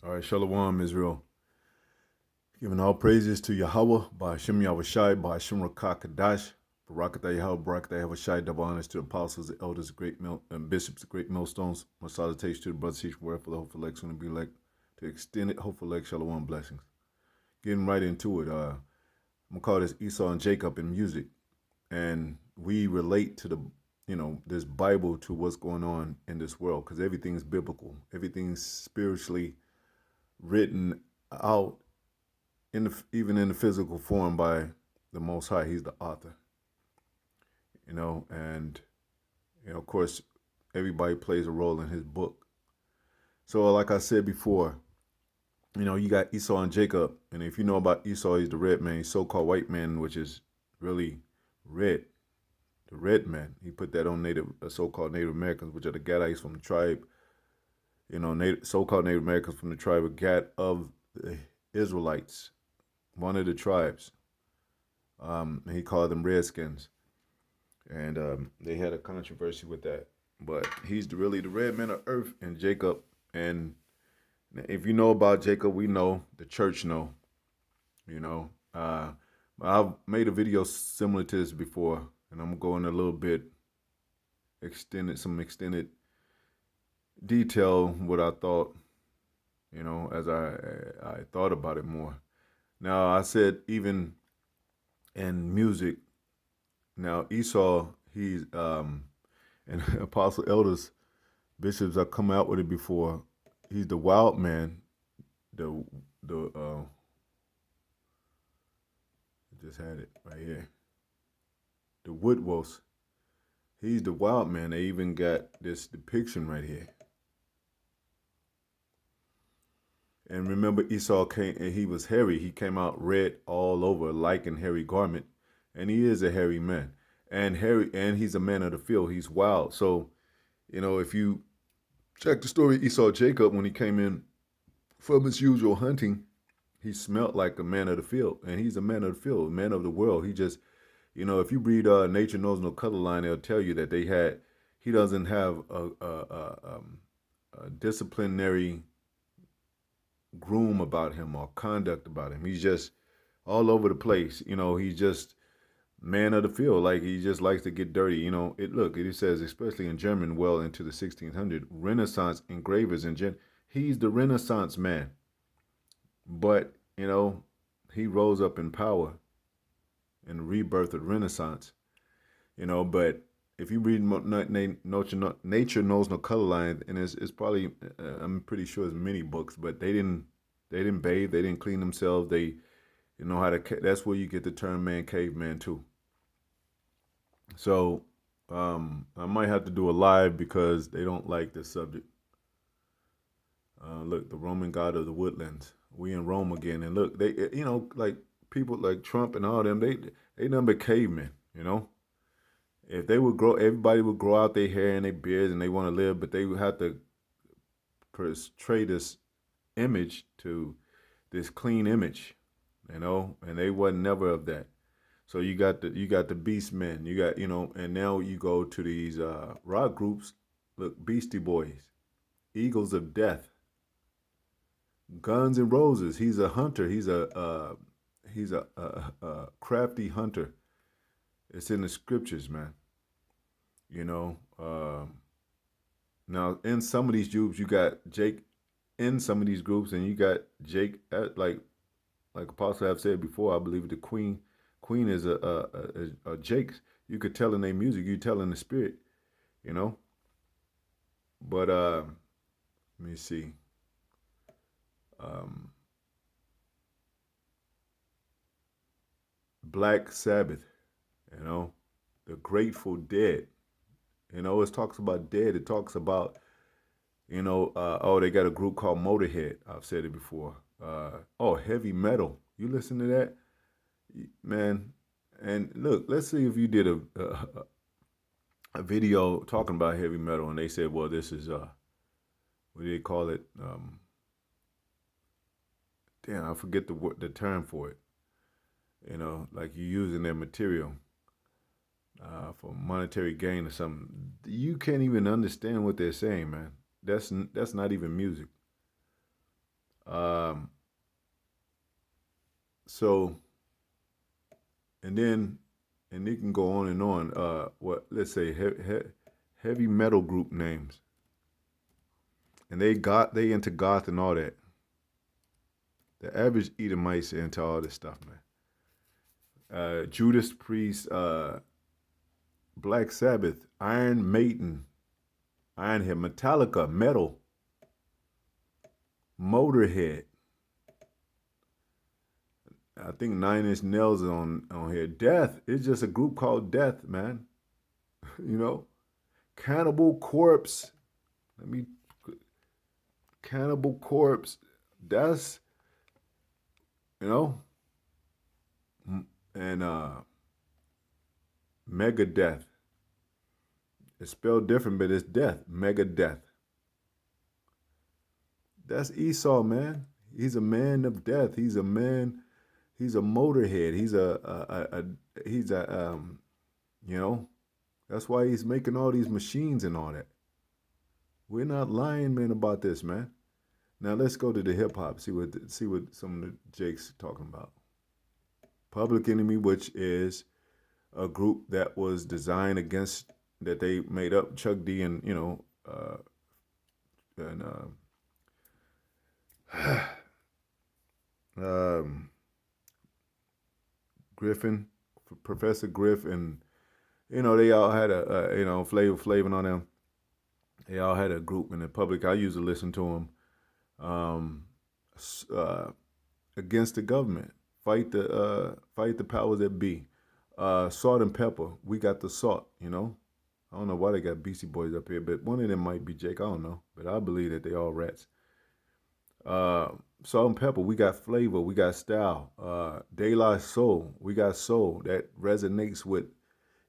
All right, Shalom, Israel. Giving all praises to Yahweh, by Hashem Yahushai, by Hashem Rakah Kadash, Barakatah Yahweh, Barakatah Yahushai, double honors to the apostles, the elders, and bishops, the great millstones. My salutations to the brothers, each word for the hopeful elect, soon to be elect, to extend it, hopeful elect, Shalom blessings. Getting right into it, I'm going to call this Esau and Jacob in music. And we relate to this Bible to what's going on in this world, because everything's biblical. Everything's spiritually written out, even in the physical form by the Most High. He's the author. And of course, everybody plays a role in his book. So like I said before, you got Esau and Jacob. And if you know about Esau, he's the red man, he's so-called white man, which is really red. The red man. He put that on so-called Native Americans, which are the Gadites from the tribe, so-called Native Americans from the tribe of Gad of the Israelites, one of the tribes. He called them Redskins. And they had a controversy with that. But he's really the red man of earth, and Jacob. And if you know about Jacob, we know, the church know. I've made a video similar to this before, and I'm going a little bit extended detail what I thought, as I thought about it more. Now, I said even in music, now Esau, he's and apostle elders, bishops have come out with it before. He's the wild man, the just had it right here. The woodwolf. He's the wild man. They even got this depiction right here. And remember, Esau came, and he was hairy. He came out red all over, like an hairy garment. And he is a hairy man. And he's a man of the field. He's wild. So, if you check the story of Esau Jacob, when he came in from his usual hunting, he smelt like a man of the field. And he's a man of the field, a man of the world. He just, if you read Nature Knows No Color Line, they'll tell you that he doesn't have a disciplinary groom about him or conduct about him. He's just all over the place. He's just man of the field. Like, he just likes to get dirty. It says, especially in German, well into the 1600s, Renaissance engravers he's the Renaissance man. But, he rose up in power in the rebirth of Renaissance. But if you read Nature Knows No Color Line, and it's probably, I'm pretty sure it's many books, but they didn't bathe, they didn't clean themselves, they know how to, that's where you get the term man caveman too. So I might have to do a live because they don't like this subject. Look, the Roman god of the woodlands. We in Rome again, and look, they, like people like Trump and all them, they nothing but cavemen. If they would grow, everybody would grow out their hair and their beards, and they want to live, but they would have to portray this image, to this clean image, and they wasn't never of that. So you got the beast men, you got, and now you go to these rock groups. Look, Beastie Boys, Eagles of Death, Guns N' Roses. He's a hunter. He's a crafty hunter. It's in the scriptures, man. Now in some of these groups, you got Jake in some of these groups, and you got Jake like Apostle have said before. I believe the Queen is a Jake. You could tell in their music, you tell in the spirit, But let me see. Black Sabbath, the Grateful Dead. It talks about dead. It talks about, they got a group called Motorhead. I've said it before. Heavy metal. You listen to that, man. And look, let's see if you did a video talking about heavy metal, and they said, well, this is what do they call it? Damn, I forget the term for it. Like you using their material for monetary gain or something. You can't even understand what they're saying, man. That's not even music. So, and then, and it can go on and on. What, let's say heavy metal group names, and they into goth and all that. The average Edomite's into all this stuff, man. Judas Priest, Black Sabbath, Iron Maiden, Ironhead, Metallica, Metal, Motorhead. I think Nine Inch Nails is on here. Death. It's just a group called Death, man. You know, Cannibal Corpse. Let me. Cannibal Corpse. That's, you know, and Megadeth. It's spelled different, but it's death. Megadeth. That's Esau, man. He's a man of death. He's a man. He's a motorhead. He's a you know. That's why he's making all these machines and all that. We're not lying, man, about this, man. Now let's go to the hip hop. See what some of the Jakes talking about. Public Enemy, which is a group that was designed against that they made up Chuck D and and um, Griffin, Professor Griff, and they all had Flavor Flav and all them. They all had a group in the public. I used to listen to them against the government, fight the powers that be. Salt and Pepper, we got the salt. I don't know why they got Beastie Boys up here, but one of them might be Jake. I don't know, but I believe that they all rats. Salt and Pepper, we got flavor, we got style. De La Soul, we got soul that resonates with,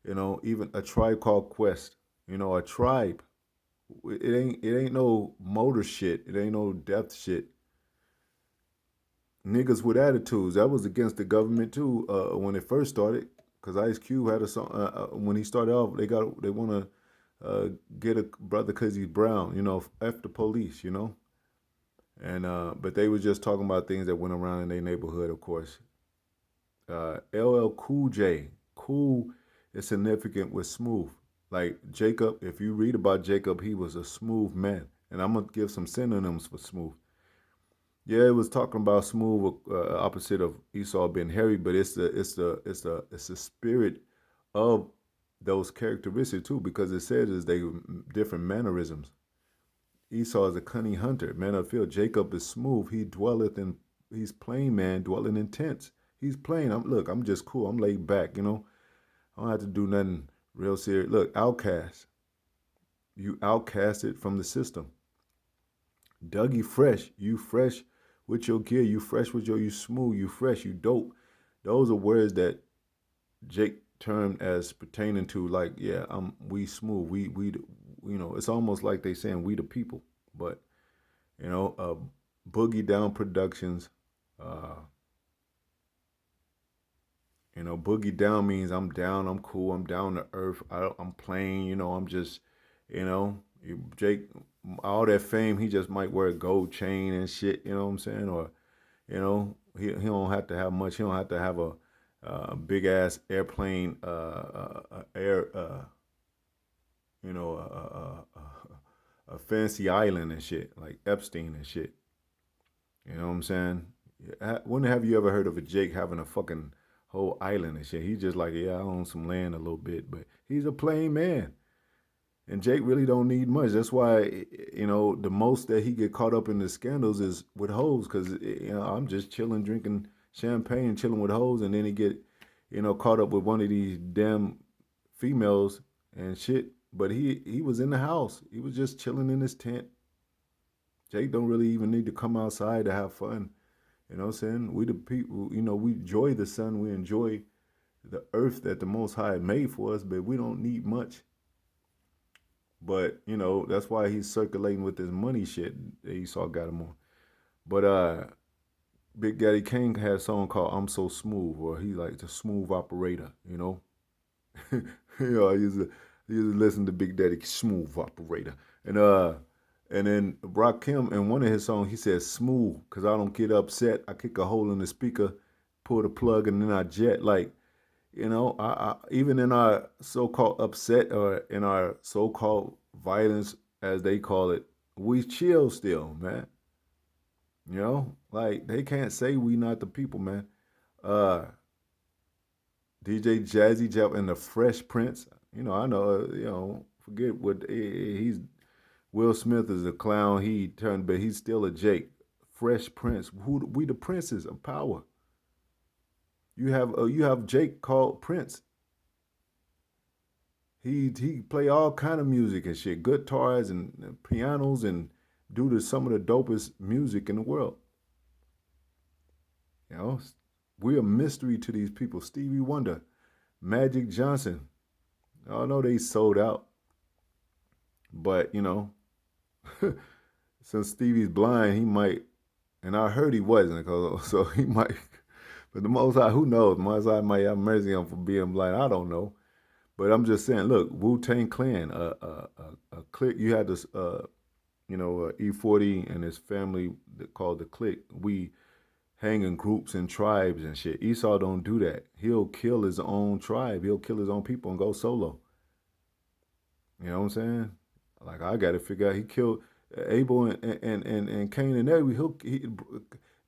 even A Tribe Called Quest. A tribe. It ain't no motor shit. It ain't no death shit. Niggas with attitudes. That was against the government too when it first started. Cause Ice Cube had a song when he started off. They want to get a brother cause he's brown. F the police. And but they was just talking about things that went around in their neighborhood, of course. LL Cool J, cool is significant with smooth. Like Jacob, if you read about Jacob, he was a smooth man, and I'm gonna give some synonyms for smooth. Yeah, it was talking about smooth, opposite of Esau being hairy, but it's the spirit of those characteristics too, because it says is they different mannerisms. Esau is a cunning hunter, man of the field. Jacob is smooth. He's plain man, dwelling in tents. He's plain. I'm just cool. I'm laid back, I don't have to do nothing real serious. Look, outcast. You outcasted from the system. Dougie Fresh. You fresh with your gear. You fresh with you smooth. You fresh. You dope. Those are words that Jake termed as pertaining to like, yeah, we smooth. We it's almost like they saying we the people, but Boogie Down Productions. Boogie Down means I'm down, I'm cool, I'm down to earth, I'm plain, I'm just, Jake, all that fame, he just might wear a gold chain and shit, you know what I'm saying? Or, he don't have to have much. He don't have to have a big ass airplane, a fancy island and shit, like Epstein and shit. You know what I'm saying? When have you ever heard of a Jake having a fucking whole island and shit? He's just like, yeah, I own some land a little bit, but he's a plain man. And Jake really don't need much. That's why, the most that he get caught up in the scandals is with hoes, because, I'm just chilling, drinking champagne, chilling with hoes, and then he get, caught up with one of these damn females and shit. But he was in the house. He was just chilling in his tent. Jake don't really even need to come outside to have fun. You know what I'm saying? We the people, we enjoy the sun. We enjoy the earth that the Most High made for us, but we don't need much. But, that's why he's circulating with this money shit that Esau got him on. But Big Daddy Kane had a song called I'm So Smooth, or he like the smooth operator, I used to listen to Big Daddy Smooth Operator. And then Rakim, in one of his songs, he said smooth, because I don't get upset. I kick a hole in the speaker, pull the plug and in our jet. Like, even in our so-called upset or in our so-called violence, as they call it, we chill still, man. Like they can't say we not the people, man. Uh, DJ Jazzy Jeff and the Fresh Prince. I know. Forget what he's. Will Smith is a clown. He turned, but he's still a Jake. Fresh Prince. Who we the princes of power. You have Jake called Prince. He play all kind of music and shit, guitars and pianos and some of the dopest music in the world. You know, we're a mystery to these people. Stevie Wonder, Magic Johnson. I know they sold out, but since Stevie's blind, he might. And I heard he wasn't, so he might. But the Most High, who knows? Most High might have mercy on him for being blind. I don't know. But I'm just saying, look, Wu-Tang Clan, a clique. You had this, E40 and his family called the clique. We hang in groups and tribes and shit. Esau don't do that. He'll kill his own tribe. He'll kill his own people and go solo. You know what I'm saying? Like I got to figure out. He killed Abel and Cain and Abel.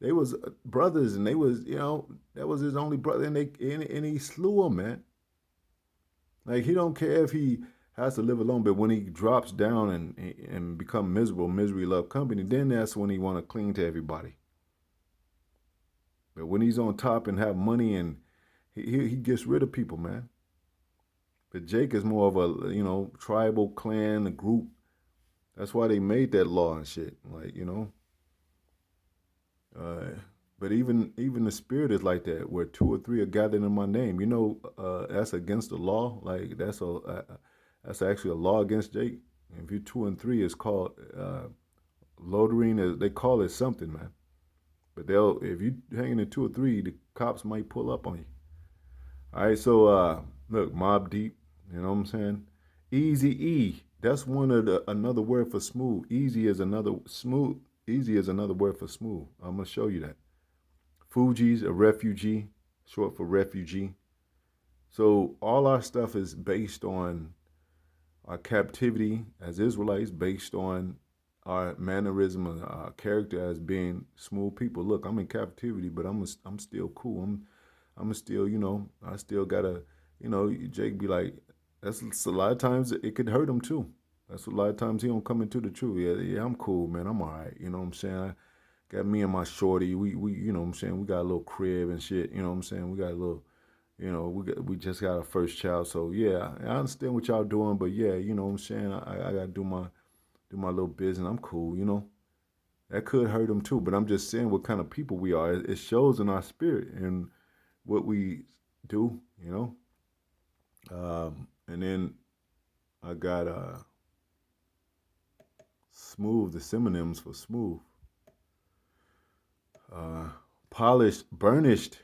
They was brothers, and they was that was his only brother, and he slew him, man. Like he don't care if he has to live alone, but when he drops down and become miserable, misery love company, then that's when he want to cling to everybody. But when he's on top and have money and he gets rid of people, man. But Jake is more of a tribal clan, a group. That's why they made that law and shit. Like Uh, but even the spirit is like that, where two or three are gathered in my name. That's against the law. Like that's actually a law against Jake. If you're two and three, it's called loitering. They call it something, man. But if you hanging in two or three, the cops might pull up on you. All right, so look, Mob Deep. You know what I'm saying? Easy E. That's another word for smooth. Easy is another smooth. Easy is another word for smooth. I'm gonna show you that. Fuji's a refugee, short for refugee. So all our stuff is based on our captivity as Israelites, based on our mannerism and our character as being smooth people. Look, I'm in captivity, but I'm still cool. I'm still, I still gotta, Jake be like, that's a lot of times it could hurt him too. That's a lot of times he don't come into the truth. Yeah, I'm cool, man. I'm all right. You know what I'm saying? I got me and my shorty. We you know what I'm saying? We got a little crib and shit. You know what I'm saying? We got a little, we just got our first child. So yeah, I understand what y'all doing, but yeah, you know what I'm saying? I gotta do my little business. I'm cool, That could hurt him too, but I'm just saying what kind of people we are. It shows in our spirit and what we do, And then I got smooth, the synonyms for smooth. Polished, burnished.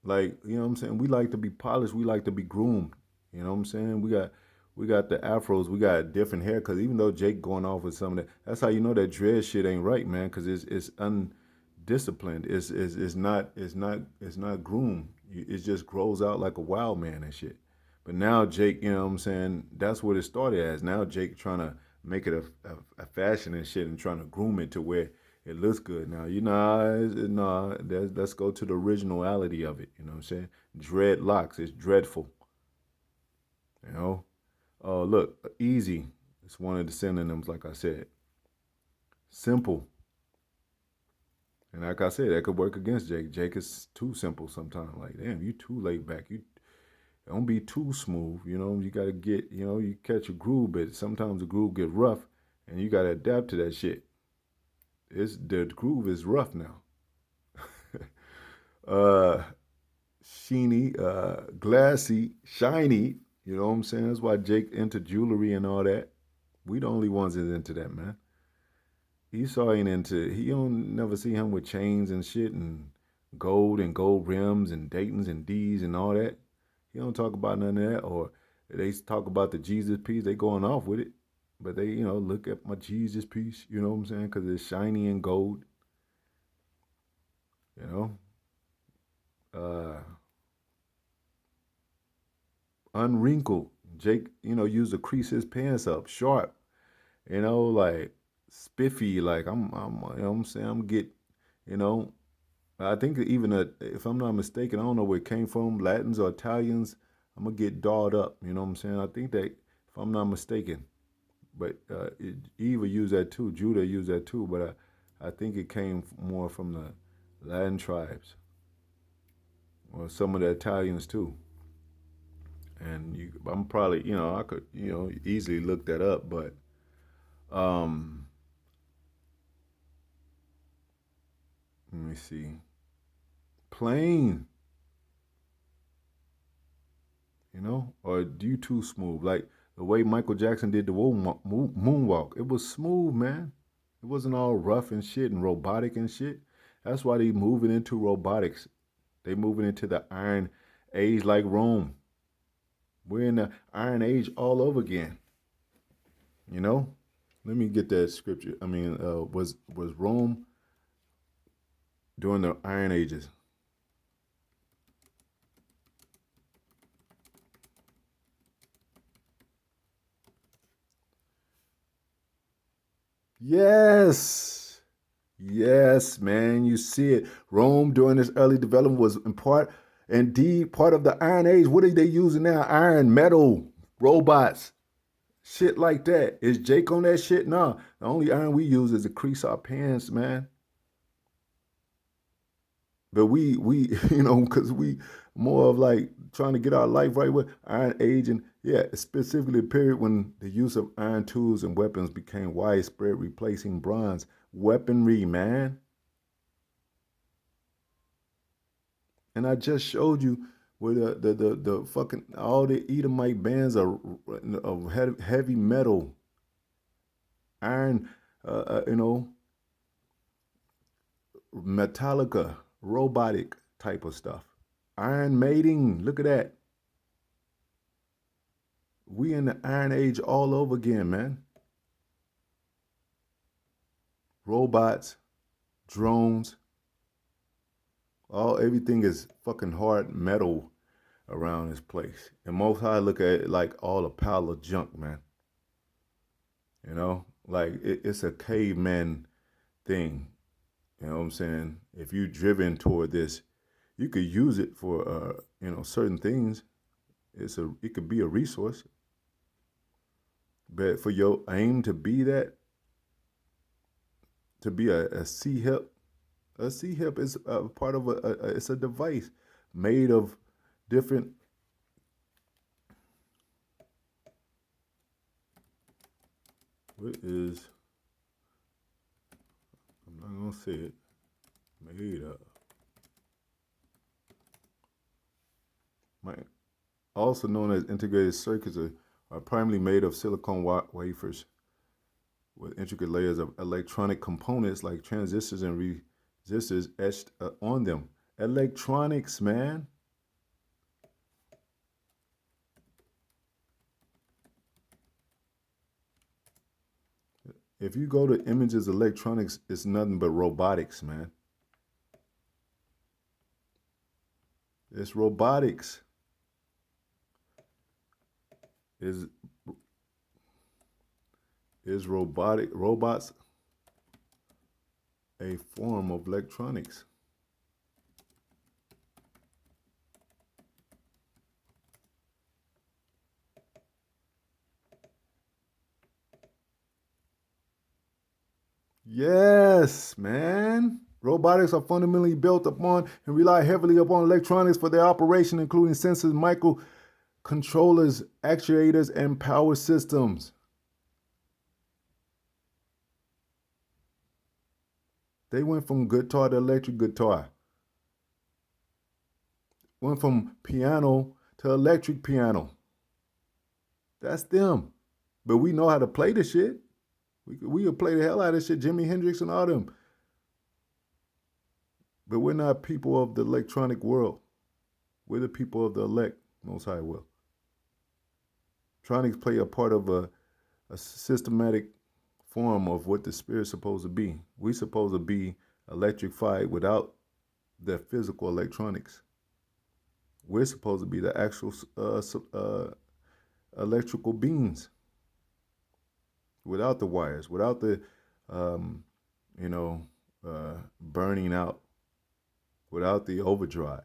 Like, you know what I'm saying? We like to be polished. We like to be groomed. You know what I'm saying? We got the afros. We got different hair. Cause even though Jake going off with some of that, that's how you know that dread shit ain't right, man. Cause it's undisciplined. It's not groomed. It just grows out like a wild man and shit. But now Jake, you know what I'm saying? That's what it started as. Now Jake trying to make it a fashion and shit and trying to groom it to where it looks good. Now, let's go to the originality of it. You know what I'm saying? Dreadlocks, it's dreadful. You know? Look, easy. It's one of the synonyms, like I said. Simple. And like I said, that could work against Jake. Jake is too simple sometimes. Like, damn, you too laid back. You don't be too smooth. You got to get, you catch a groove, but sometimes the groove get rough, and you got to adapt to that shit. The groove is rough now. Sheeny, glassy, shiny. You know what I'm saying? That's why Jake into jewelry and all that. We the only ones that's into that, man. Esau ain't into. He don't never see him with chains and shit and gold rims and Dayton's and D's and all that. He don't talk about none of that. Or they talk about the Jesus piece. They going off with it. But they, look at my Jesus piece, you know what I'm saying? Because it's shiny and gold, you know? unwrinkled. Jake, used to crease his pants up sharp, like spiffy. Like I'm saying, I'm get, you know, I think even if I'm not mistaken, I don't know where it came from, Latins or Italians. I'm gonna get dolled up. You know what I'm saying? I think that if I'm not mistaken, but Eva used that too. Judah used that too. But I think it came more from the Latin tribes or some of the Italians too. And I'm probably, I could, easily look that up. But um, let me see. Plain, or do you too smooth? Like the way Michael Jackson did the moonwalk. It was smooth, man. It wasn't all rough and shit and robotic and shit. That's why they moving into robotics. They moving into the Iron Age like Rome. We're in the Iron Age all over again. You know. Let me get that scripture. I mean, was Rome during the Iron Ages? Yes. Yes, man. You see it. Rome during this early development was in part, indeed, part of the Iron Age. What are they using now? Iron, metal, robots, shit like that. Is Jake on that shit? No. The only iron we use is to crease our pants, man. But we because we more of like trying to get our life right with Iron Age, and yeah, specifically a period when the use of iron tools and weapons became widespread, replacing bronze weaponry, man. And I just showed you where the fucking all the Edomite bands are of heavy metal, iron, you know, Metallica, robotic type of stuff. Iron mating, look at that. We in the Iron Age all over again, man. Robots, drones, everything is fucking hard metal around this place. And most high look at it like all a pile of junk, man. Like it's a caveman thing. You know what I'm saying? If you driven toward this, you could use it for certain things. It could be a resource. But for your aim to be that, to be a C hip, a C hip is a part of it's a device made of different. What is? I'm not gonna say it. Made of. Also known as integrated circuits are primarily made of silicon wafers with intricate layers of electronic components like transistors and resistors etched on them. Electronics, man. If you go to images electronics, it's nothing but robotics, man. It's robotics. Is robots a form of electronics? Yes, man. Robotics are fundamentally built upon and rely heavily upon electronics for their operation, including sensors, microcontrollers, actuators, and power systems. They went from guitar to electric guitar, went from piano to electric piano. That's them. But we know how to play the shit. We could play the hell out of this shit, Jimi Hendrix and all them. But we're not people of the electronic world. We're the people of the elect, Most High will. Electronics play a part of a systematic form of what the spirit's supposed to be. We supposed to be electrified without the physical electronics. We're supposed to be the actual electrical beings without the wires, without the, um, you know, burning out, without the overdrive.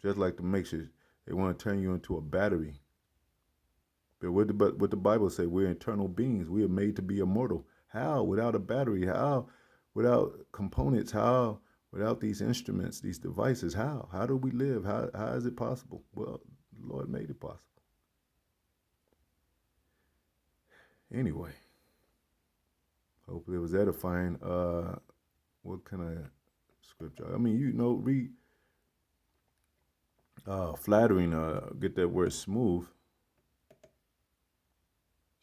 Just like the Matrix, they want to turn you into a battery. But what the Bible say? We're eternal beings. We are made to be immortal. How? Without a battery? How? Without components? How? Without these instruments, these devices? How? How do we live? How is it possible? Well, the Lord made it possible. Anyway, hopefully it was edifying. What kind of scripture? I mean, read flattering. Get that word smooth.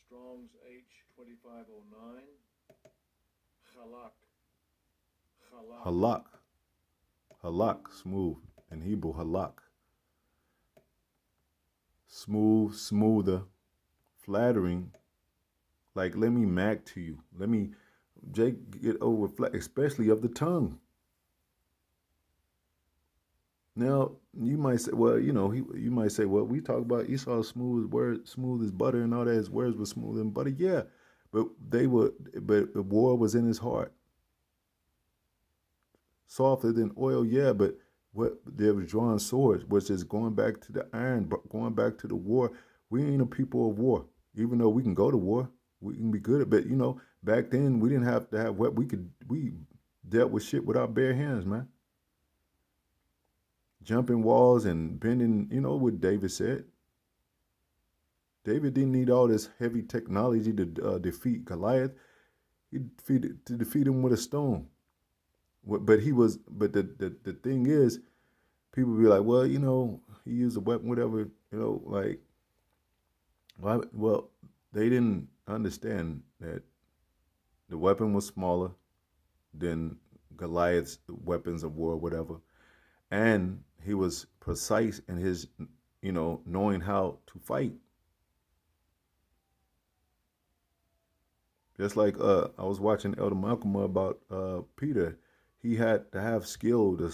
Strong's H2509. Halak. Halak. Halak, smooth. In Hebrew, halak. Smooth, smoother, flattering. Like, let me mac to you. Let me, Jake, get over, especially of the tongue. Now, you might say, well, you might say, well, we talk about Esau smooth as butter and all that. His words were smooth and butter. Yeah, but the war was in his heart. Softer than oil, yeah, but what they were drawing swords, which is going back to the iron, but going back to the war. We ain't a people of war, even though we can go to war. We can be good at, but back then we didn't have to have what we dealt with shit with our bare hands, man. Jumping walls and bending, what David said. David didn't need all this heavy technology to defeat Goliath. He to defeat him with a stone. But the thing is, people be like, well, he used a weapon, whatever, like, well, they didn't understand that the weapon was smaller than Goliath's weapons of war, whatever, and he was precise in his, knowing how to fight. Just like I was watching Elder Malcolm about Peter, he had to have skill to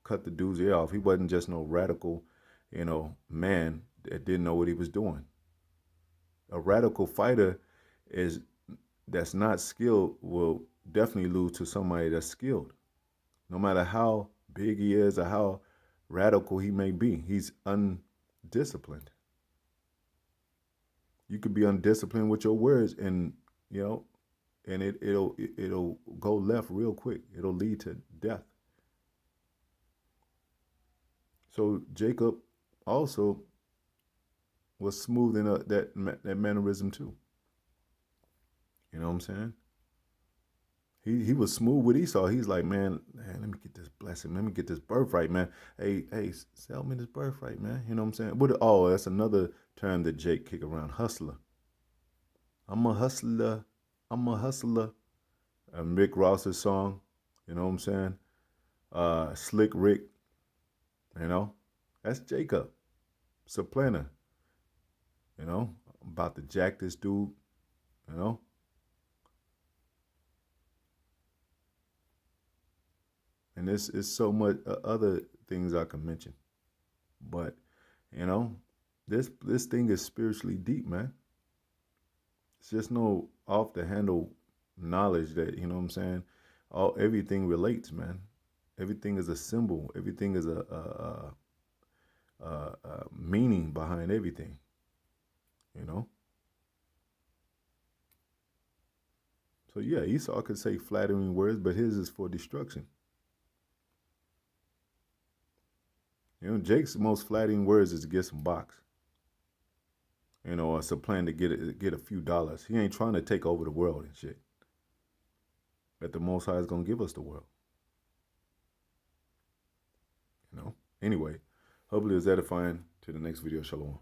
cut the dude's ear off. He wasn't just no radical, man that didn't know what he was doing. A radical fighter that's not skilled will definitely lose to somebody that's skilled. No matter how big he is or how radical he may be, he's undisciplined. You could be undisciplined with your words, and and it'll go left real quick. It'll lead to death. So Jacob also was smooth in that mannerism too. You know what I'm saying? He was smooth with Esau. He's like, man, let me get this blessing. Let me get this birthright, man. Hey, sell me this birthright, man. You know what I'm saying? That's another term that Jake kick around. Hustler. I'm a hustler. I'm a hustler. Rick Ross's song. You know what I'm saying? Slick Rick. That's Jacob. Supplanter. I'm about to jack this dude. And this is so much other things I can mention. But, this thing is spiritually deep, man. It's just no off the handle knowledge that, you know what I'm saying? Everything relates, man. Everything is a symbol. Everything is a meaning behind everything. So yeah, Esau could say flattering words, but his is for destruction. Jake's most flattering words is to get some box. Or it's a plan to get a few dollars. He ain't trying to take over the world and shit. But the Most High is gonna give us the world. Anyway, hopefully it's edifying. To the next video. Shalom.